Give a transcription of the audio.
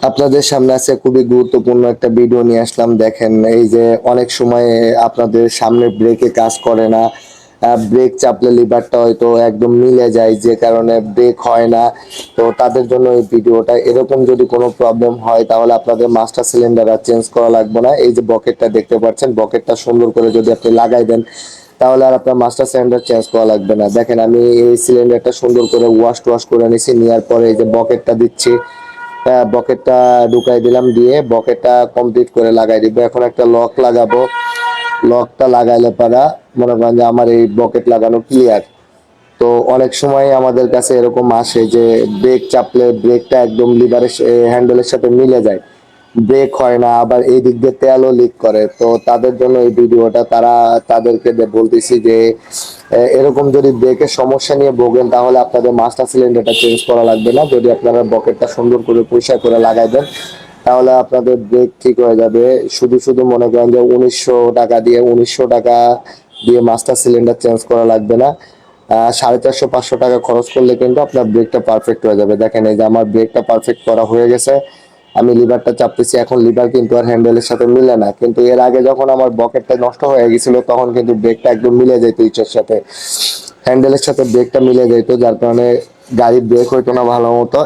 আপনাদের সামনে আছে খুবই গুরুত্বপূর্ণ একটা ভিডিও নিয়ে আসলাম। দেখেন, এই যে অনেক সময় আপনাদের সামনে ব্রেকে কাজ করে না, ব্রেক চাপলে লিভারটা হয়তো একদম মিলে যায়, যে কারণে ব্রেক হয় না। তো তাদের জন্য এই ভিডিওটা। এরকম যদি কোনো প্রবলেম হয় তাহলে আপনাদের মাস্টার সিলিন্ডার আর চেঞ্জ করা লাগবে না। এই যে বকেটটা দেখতে পাচ্ছেন, বকেটটা সুন্দর করে যদি আপনি লাগাই দেন তাহলে আর আপনার মাস্টার সিলিন্ডার চেঞ্জ করা লাগবে না। দেখেন, আমি এই সিলিন্ডারটা সুন্দর করে ওয়াশ করে নিছি, নেওয়ার পরে এই যে বকেটটা দিচ্ছি, বকেটটা ঢুকাই দিলাম, দিয়ে বকেটটা কমপ্লিট করে লাগাই দিব। এখন একটা লক লাগাবো। লকটা লাগাইলে পারা মনে করেন যে আমার এই বকেট লাগানো ক্লিয়ার। তো অনেক সময় আমাদের কাছে এরকম আসে যে ব্রেক চাপলে ব্রেকটা একদম লিভারের হ্যান্ডেলের সাথে মিলে যায়, ব্রেক হয় না, আবার এই দিক দিয়ে তেলও লিক করে। তো তাদের জন্য এই ভিডিওটা। তাদেরকে বলতেছি যে এরকম যদি ব্রেকের সমস্যা নিয়ে ভোগেন তাহলে আপনাদের মাস্টার সিলিন্ডারটা চেঞ্জ করা লাগবে না। যদি আপনারা বকেটটা সুন্দর করে পরিষ্কার করে লাগাই দেন তাহলে আপনাদের ব্রেক ঠিক হয়ে যাবে। শুধু শুধু মনে করেন যে 1900 টাকা দিয়ে মাস্টার সিলিন্ডার চেঞ্জ করা লাগবে না। 450-500 টাকা খরচ করলে কিন্তু আপনার ব্রেকটা পারফেক্ট হয়ে যাবে। দেখেন, এই যে আমার ব্রেকটা পারফেক্ট করা হয়ে গেছে। আমি লিভারটা চাপতেছি, এখন লিভার কিন্তু আর হ্যান্ডেলের সাথে মিলে না। কিন্তু এর আগে যখন আমার বকেটটা নষ্ট হয়ে গেছিল তখন কিন্তু ব্রেকটা একদম মিলে যেত, ইচ্ছার সাথে হ্যান্ডেলের সাথে ব্রেকটা মিলে যেত, যার কারণে গাড়ির ব্রেক হইতো না ভালো মতো।